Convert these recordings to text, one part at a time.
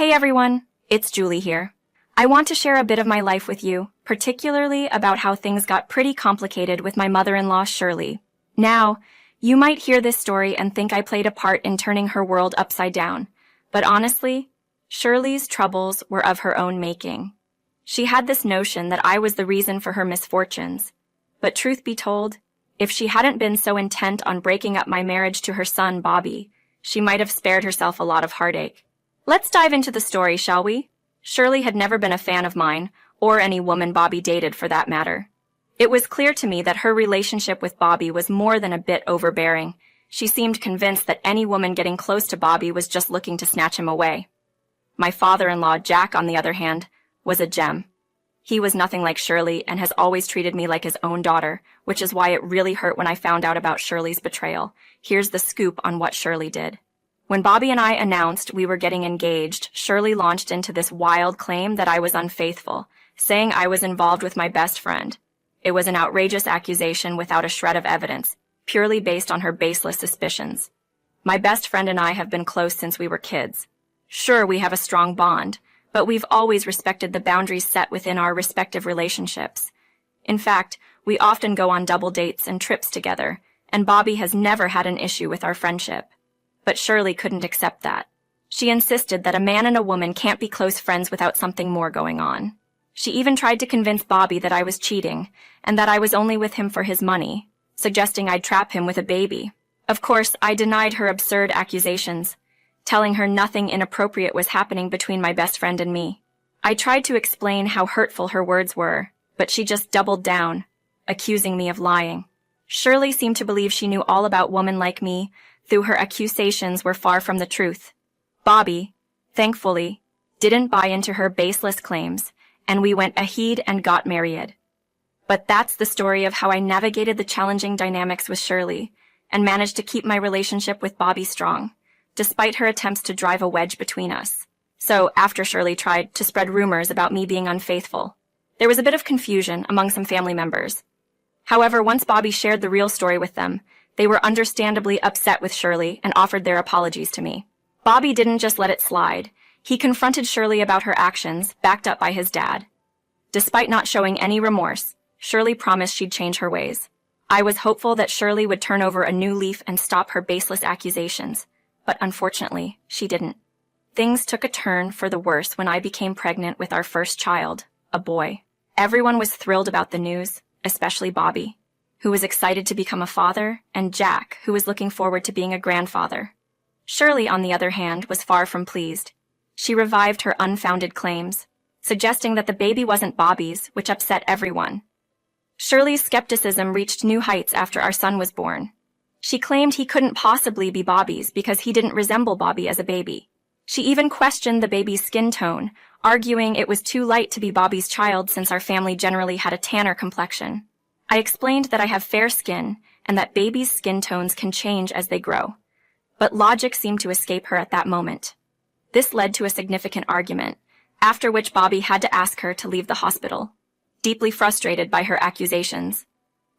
Hey everyone, it's Julie here. I want to share a bit of my life with you, particularly about how things got pretty complicated with my mother-in-law, Shirley. Now, you might hear this story and think I played a part in turning her world upside down, but honestly, Shirley's troubles were of her own making. She had this notion that I was the reason for her misfortunes, but truth be told, if she hadn't been so intent on breaking up my marriage to her son, Bobby, she might have spared herself a lot of heartache. Let's dive into the story, shall we? Shirley had never been a fan of mine, or any woman Bobby dated for that matter. It was clear to me that her relationship with Bobby was more than a bit overbearing. She seemed convinced that any woman getting close to Bobby was just looking to snatch him away. My father-in-law, Jack, on the other hand, was a gem. He was nothing like Shirley and has always treated me like his own daughter, which is why it really hurt when I found out about Shirley's betrayal. Here's the scoop on what Shirley did. When Bobby and I announced we were getting engaged, Shirley launched into this wild claim that I was unfaithful, saying I was involved with my best friend. It was an outrageous accusation without a shred of evidence, purely based on her baseless suspicions. My best friend and I have been close since we were kids. Sure, we have a strong bond, but we've always respected the boundaries set within our respective relationships. In fact, we often go on double dates and trips together, and Bobby has never had an issue with our friendship. But Shirley couldn't accept that. She insisted that a man and a woman can't be close friends without something more going on. She even tried to convince Bobby that I was cheating, and that I was only with him for his money, suggesting I'd trap him with a baby. Of course, I denied her absurd accusations, telling her nothing inappropriate was happening between my best friend and me. I tried to explain how hurtful her words were, but she just doubled down, accusing me of lying. Shirley seemed to believe she knew all about women like me, though her accusations were far from the truth. Bobby, thankfully, didn't buy into her baseless claims, and we went ahead and got married. But that's the story of how I navigated the challenging dynamics with Shirley, and managed to keep my relationship with Bobby strong, despite her attempts to drive a wedge between us. So, after Shirley tried to spread rumors about me being unfaithful, there was a bit of confusion among some family members. However, once Bobby shared the real story with them, they were understandably upset with Shirley and offered their apologies to me. Bobby didn't just let it slide. He confronted Shirley about her actions, backed up by his dad. Despite not showing any remorse, Shirley promised she'd change her ways. I was hopeful that Shirley would turn over a new leaf and stop her baseless accusations, but unfortunately, she didn't. Things took a turn for the worse when I became pregnant with our first child, a boy. Everyone was thrilled about the news, especially Bobby, who was excited to become a father, and Jack, who was looking forward to being a grandfather. Shirley, on the other hand, was far from pleased. She revived her unfounded claims, suggesting that the baby wasn't Bobby's, which upset everyone. Shirley's skepticism reached new heights after our son was born. She claimed he couldn't possibly be Bobby's because he didn't resemble Bobby as a baby. She even questioned the baby's skin tone, arguing it was too light to be Bobby's child since our family generally had a tanner complexion. I explained that I have fair skin and that babies' skin tones can change as they grow. But logic seemed to escape her at that moment. This led to a significant argument, after which Bobby had to ask her to leave the hospital, deeply frustrated by her accusations.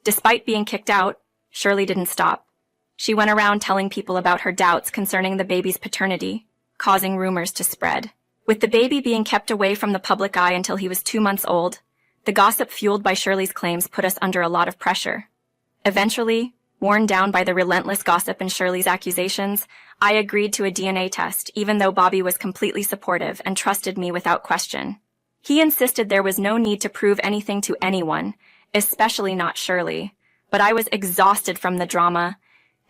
Despite being kicked out, Shirley didn't stop. She went around telling people about her doubts concerning the baby's paternity, causing rumors to spread. With the baby being kept away from the public eye until he was 2 months old, the gossip fueled by Shirley's claims put us under a lot of pressure. Eventually, worn down by the relentless gossip and Shirley's accusations, I agreed to a DNA test, even though Bobby was completely supportive and trusted me without question. He insisted there was no need to prove anything to anyone, especially not Shirley, but I was exhausted from the drama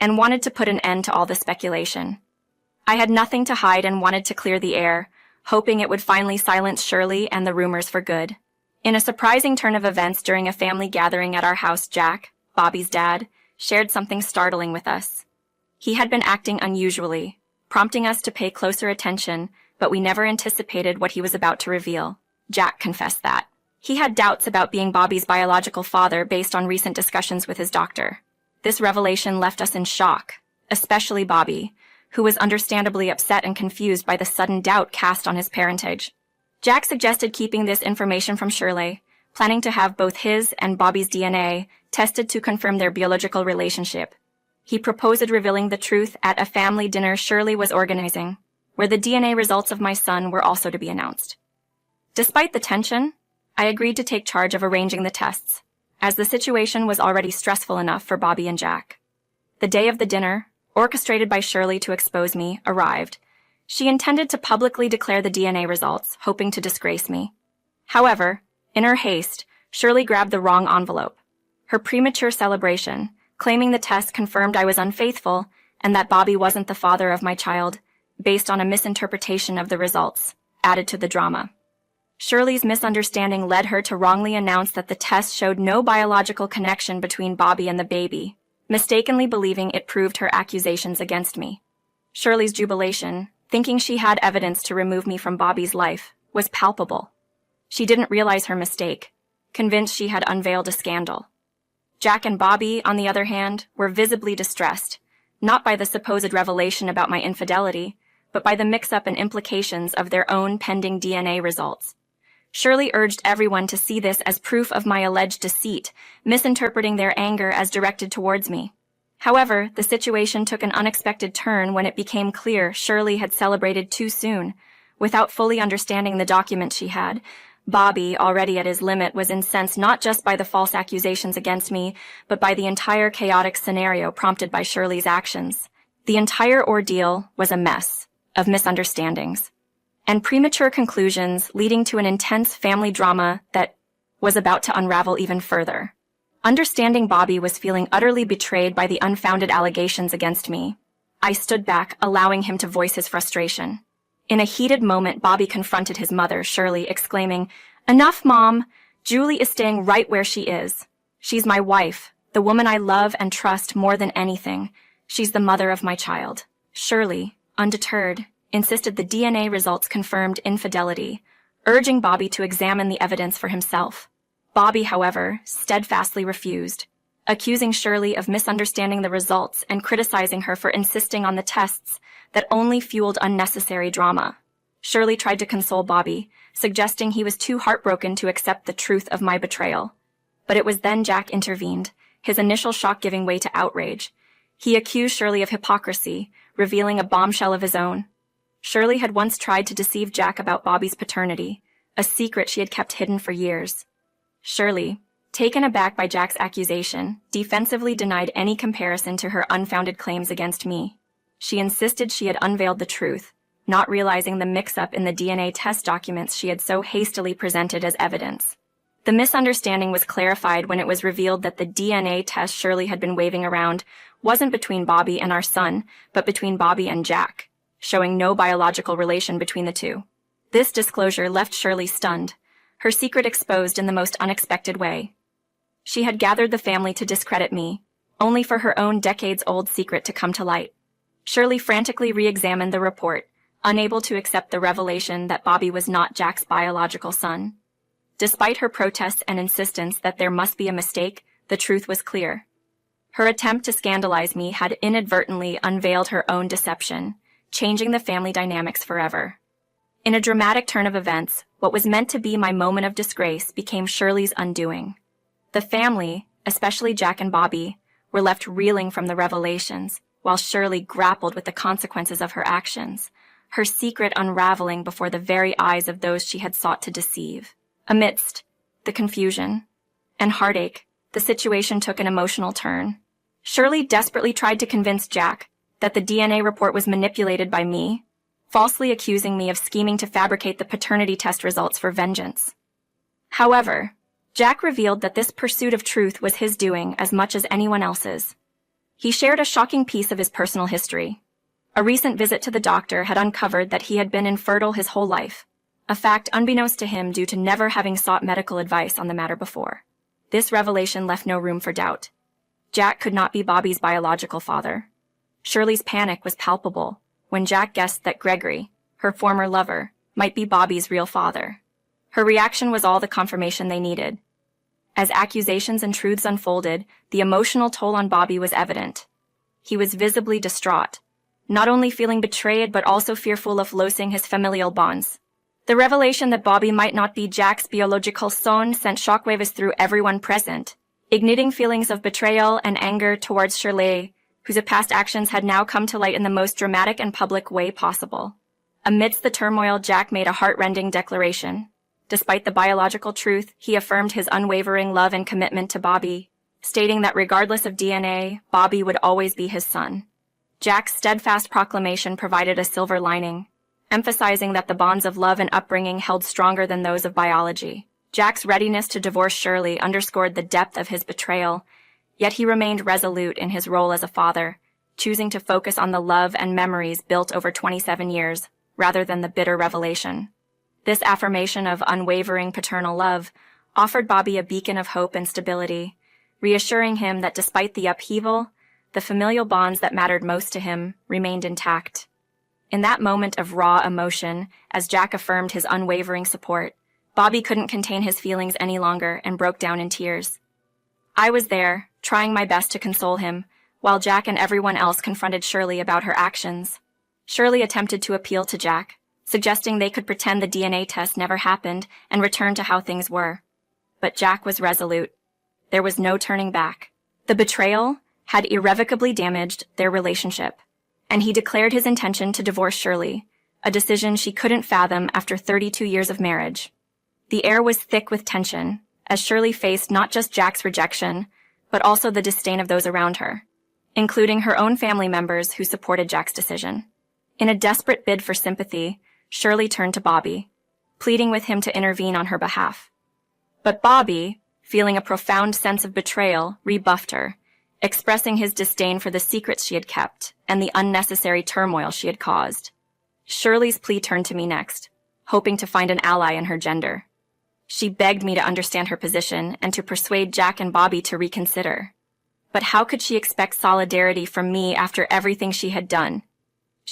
and wanted to put an end to all the speculation. I had nothing to hide and wanted to clear the air, hoping it would finally silence Shirley and the rumors for good. In a surprising turn of events during a family gathering at our house, Jack, Bobby's dad, shared something startling with us. He had been acting unusually, prompting us to pay closer attention, but we never anticipated what he was about to reveal. Jack confessed that he had doubts about being Bobby's biological father based on recent discussions with his doctor. This revelation left us in shock, especially Bobby, who was understandably upset and confused by the sudden doubt cast on his parentage. Jack suggested keeping this information from Shirley, planning to have both his and Bobby's DNA tested to confirm their biological relationship. He proposed revealing the truth at a family dinner Shirley was organizing, where the DNA results of my son were also to be announced. Despite the tension, I agreed to take charge of arranging the tests, as the situation was already stressful enough for Bobby and Jack. The day of the dinner, orchestrated by Shirley to expose me, arrived. She intended to publicly declare the DNA results, hoping to disgrace me. However, in her haste, Shirley grabbed the wrong envelope. Her premature celebration, claiming the test confirmed I was unfaithful and that Bobby wasn't the father of my child, based on a misinterpretation of the results, added to the drama. Shirley's misunderstanding led her to wrongly announce that the test showed no biological connection between Bobby and the baby, mistakenly believing it proved her accusations against me. Shirley's jubilation, thinking she had evidence to remove me from Bobby's life, was palpable. She didn't realize her mistake, convinced she had unveiled a scandal. Jack and Bobby, on the other hand, were visibly distressed, not by the supposed revelation about my infidelity, but by the mix-up and implications of their own pending DNA results. Shirley urged everyone to see this as proof of my alleged deceit, misinterpreting their anger as directed towards me. However, the situation took an unexpected turn when it became clear Shirley had celebrated too soon. Without fully understanding the document she had, Bobby, already at his limit, was incensed not just by the false accusations against me, but by the entire chaotic scenario prompted by Shirley's actions. The entire ordeal was a mess of misunderstandings and premature conclusions leading to an intense family drama that was about to unravel even further. Understanding Bobby was feeling utterly betrayed by the unfounded allegations against me, I stood back, allowing him to voice his frustration. In a heated moment, Bobby confronted his mother, Shirley, exclaiming, "Enough, Mom! Julie is staying right where she is. She's my wife, the woman I love and trust more than anything. She's the mother of my child." Shirley, undeterred, insisted the DNA results confirmed infidelity, urging Bobby to examine the evidence for himself. Bobby, however, steadfastly refused, accusing Shirley of misunderstanding the results and criticizing her for insisting on the tests that only fueled unnecessary drama. Shirley tried to console Bobby, suggesting he was too heartbroken to accept the truth of my betrayal. But it was then Jack intervened, his initial shock giving way to outrage. He accused Shirley of hypocrisy, revealing a bombshell of his own. Shirley had once tried to deceive Jack about Bobby's paternity, a secret she had kept hidden for years. Shirley, taken aback by Jack's accusation, defensively denied any comparison to her unfounded claims against me. She insisted she had unveiled the truth, not realizing the mix-up in the DNA test documents she had so hastily presented as evidence. The misunderstanding was clarified when it was revealed that the DNA test Shirley had been waving around wasn't between Bobby and our son, but between Bobby and Jack, showing no biological relation between the two. This disclosure left Shirley stunned, her secret exposed in the most unexpected way. She had gathered the family to discredit me, only for her own decades-old secret to come to light. Shirley frantically re-examined the report, unable to accept the revelation that Bobby was not Jack's biological son. Despite her protests and insistence that there must be a mistake, the truth was clear. Her attempt to scandalize me had inadvertently unveiled her own deception, changing the family dynamics forever. In a dramatic turn of events, what was meant to be my moment of disgrace became Shirley's undoing. The family, especially Jack and Bobby, were left reeling from the revelations, while Shirley grappled with the consequences of her actions, her secret unraveling before the very eyes of those she had sought to deceive. Amidst the confusion and heartache, the situation took an emotional turn. Shirley desperately tried to convince Jack that the DNA report was manipulated by me, falsely accusing me of scheming to fabricate the paternity test results for vengeance. However, Jack revealed that this pursuit of truth was his doing as much as anyone else's. He shared a shocking piece of his personal history. A recent visit to the doctor had uncovered that he had been infertile his whole life, a fact unbeknownst to him due to never having sought medical advice on the matter before. This revelation left no room for doubt. Jack could not be Bobby's biological father. Shirley's panic was palpable when Jack guessed that Gregory, her former lover, might be Bobby's real father. Her reaction was all the confirmation they needed. As accusations and truths unfolded, the emotional toll on Bobby was evident. He was visibly distraught, not only feeling betrayed but also fearful of losing his familial bonds. The revelation that Bobby might not be Jack's biological son sent shockwaves through everyone present, igniting feelings of betrayal and anger towards Shirley, whose past actions had now come to light in the most dramatic and public way possible. Amidst the turmoil, Jack made a heart-rending declaration. Despite the biological truth, he affirmed his unwavering love and commitment to Bobby, stating that regardless of DNA, Bobby would always be his son. Jack's steadfast proclamation provided a silver lining, emphasizing that the bonds of love and upbringing held stronger than those of biology. Jack's readiness to divorce Shirley underscored the depth of his betrayal, yet he remained resolute in his role as a father, choosing to focus on the love and memories built over 27 years, rather than the bitter revelation. This affirmation of unwavering paternal love offered Bobby a beacon of hope and stability, reassuring him that despite the upheaval, the familial bonds that mattered most to him remained intact. In that moment of raw emotion, as Jack affirmed his unwavering support, Bobby couldn't contain his feelings any longer and broke down in tears. I was there, trying my best to console him, while Jack and everyone else confronted Shirley about her actions. Shirley attempted to appeal to Jack, suggesting they could pretend the DNA test never happened and return to how things were. But Jack was resolute. There was no turning back. The betrayal had irrevocably damaged their relationship, and he declared his intention to divorce Shirley, a decision she couldn't fathom after 32 years of marriage. The air was thick with tension, as Shirley faced not just Jack's rejection, but also the disdain of those around her, including her own family members who supported Jack's decision. In a desperate bid for sympathy, Shirley turned to Bobby, pleading with him to intervene on her behalf. But Bobby, feeling a profound sense of betrayal, rebuffed her, expressing his disdain for the secrets she had kept and the unnecessary turmoil she had caused. Shirley's plea turned to me next, hoping to find an ally in her gender. She begged me to understand her position and to persuade Jack and Bobby to reconsider. But how could she expect solidarity from me after everything she had done?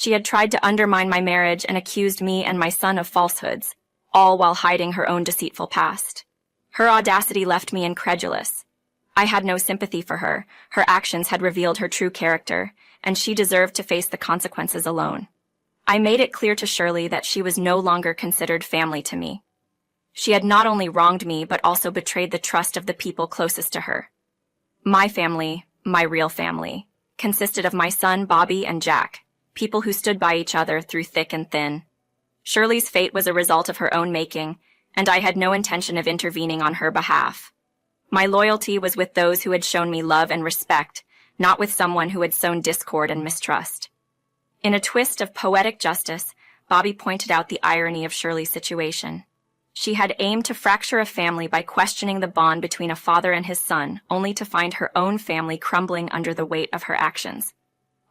She had tried to undermine my marriage and accused me and my son of falsehoods, all while hiding her own deceitful past. Her audacity left me incredulous. I had no sympathy for her. Her actions had revealed her true character, and she deserved to face the consequences alone. I made it clear to Shirley that she was no longer considered family to me. She had not only wronged me, but also betrayed the trust of the people closest to her. My family, my real family, consisted of my son, Bobby, and Jack, people who stood by each other through thick and thin. Shirley's fate was a result of her own making, and I had no intention of intervening on her behalf. My loyalty was with those who had shown me love and respect, not with someone who had sown discord and mistrust. In a twist of poetic justice, Bobby pointed out the irony of Shirley's situation. She had aimed to fracture a family by questioning the bond between a father and his son, only to find her own family crumbling under the weight of her actions.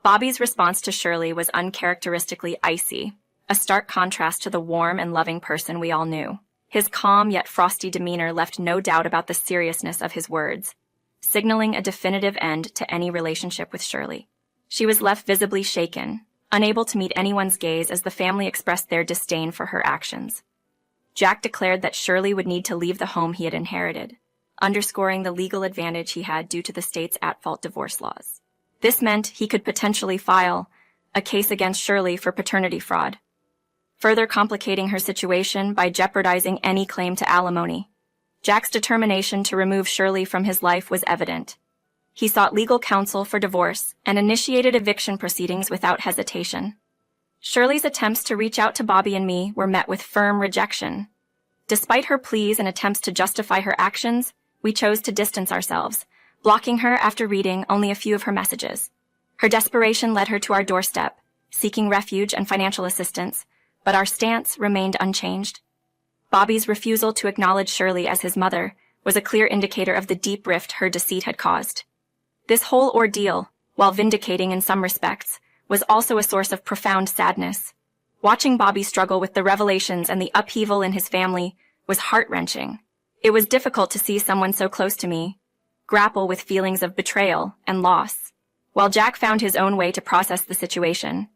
Bobby's response to Shirley was uncharacteristically icy, a stark contrast to the warm and loving person we all knew. His calm yet frosty demeanor left no doubt about the seriousness of his words, signaling a definitive end to any relationship with Shirley. She was left visibly shaken, unable to meet anyone's gaze as the family expressed their disdain for her actions. Jack declared that Shirley would need to leave the home he had inherited, underscoring the legal advantage he had due to the state's at-fault divorce laws. This meant he could potentially file a case against Shirley for paternity fraud, further complicating her situation by jeopardizing any claim to alimony. Jack's determination to remove Shirley from his life was evident. He sought legal counsel for divorce and initiated eviction proceedings without hesitation. Shirley's attempts to reach out to Bobby and me were met with firm rejection. Despite her pleas and attempts to justify her actions, we chose to distance ourselves, blocking her after reading only a few of her messages. Her desperation led her to our doorstep, seeking refuge and financial assistance, but our stance remained unchanged. Bobby's refusal to acknowledge Shirley as his mother was a clear indicator of the deep rift her deceit had caused. This whole ordeal, while vindicating in some respects, was also a source of profound sadness. Watching Bobby struggle with the revelations and the upheaval in his family was heart-wrenching. It was difficult to see someone so close to me grapple with feelings of betrayal and loss. While Jack found his own way to process the situation,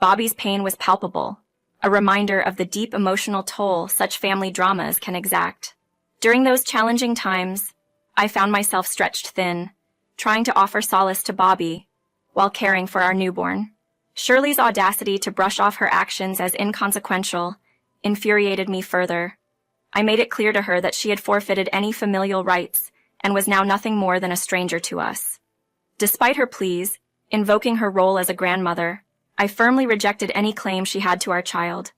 Bobby's pain was palpable, a reminder of the deep emotional toll such family dramas can exact. During those challenging times, I found myself stretched thin, trying to offer solace to Bobby while caring for our newborn. Shirley's audacity to brush off her actions as inconsequential infuriated me further. I made it clear to her that she had forfeited any familial rights and was now nothing more than a stranger to us. Despite her pleas, invoking her role as a grandmother, I firmly rejected any claim she had to our child,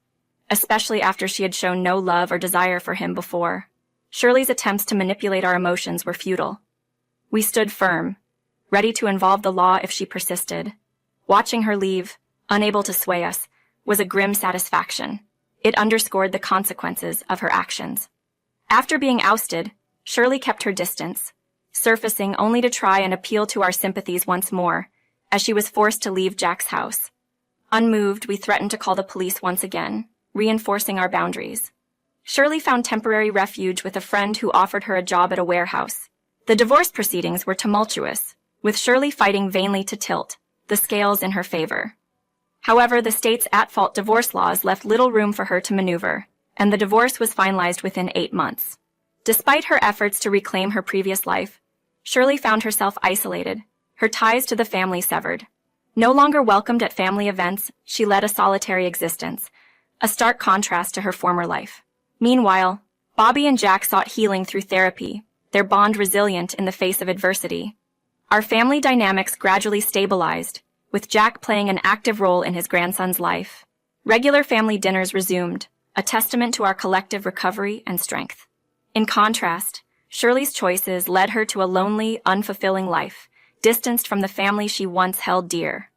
especially after she had shown no love or desire for him before. Shirley's attempts to manipulate our emotions were futile. We stood firm, ready to involve the law if she persisted. Watching her leave, unable to sway us, was a grim satisfaction. It underscored the consequences of her actions. After being ousted, Shirley kept her distance, surfacing only to try and appeal to our sympathies once more, as she was forced to leave Jack's house. Unmoved, we threatened to call the police once again, reinforcing our boundaries. Shirley found temporary refuge with a friend who offered her a job at a warehouse. The divorce proceedings were tumultuous, with Shirley fighting vainly to tilt the scales in her favor. However, the state's at-fault divorce laws left little room for her to maneuver, and the divorce was finalized within 8 months. Despite her efforts to reclaim her previous life, Shirley found herself isolated, her ties to the family severed. No longer welcomed at family events, she led a solitary existence, a stark contrast to her former life. Meanwhile, Bobby and Jack sought healing through therapy, their bond resilient in the face of adversity. Our family dynamics gradually stabilized, with Jack playing an active role in his grandson's life. Regular family dinners resumed, a testament to our collective recovery and strength. In contrast, Shirley's choices led her to a lonely, unfulfilling life, distanced from the family she once held dear.